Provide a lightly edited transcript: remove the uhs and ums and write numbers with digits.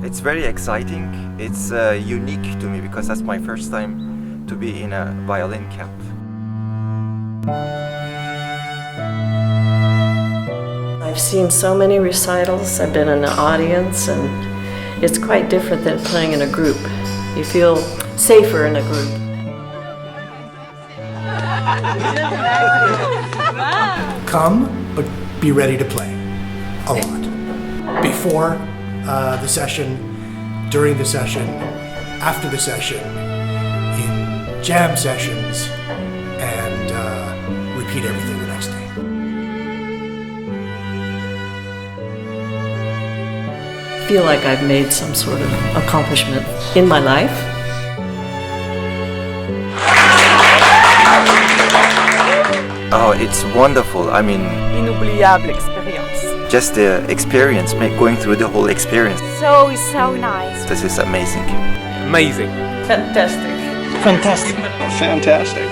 It's very exciting. It's unique to me because that's my first time to be in a violin camp. I've seen so many recitals, I've been in the audience, and it's quite different than playing in a group. You feel safer in a group. Come, but be ready to play a lot. Before the session, during the session, after the session, in jam sessions, and repeat everything the next day. I feel like I've made some sort of accomplishment in my life. Oh, it's wonderful. I mean, Inoubliable experience. just the experience, going through the whole experience. So nice. This is amazing. Amazing. Fantastic. Fantastic. Fantastic.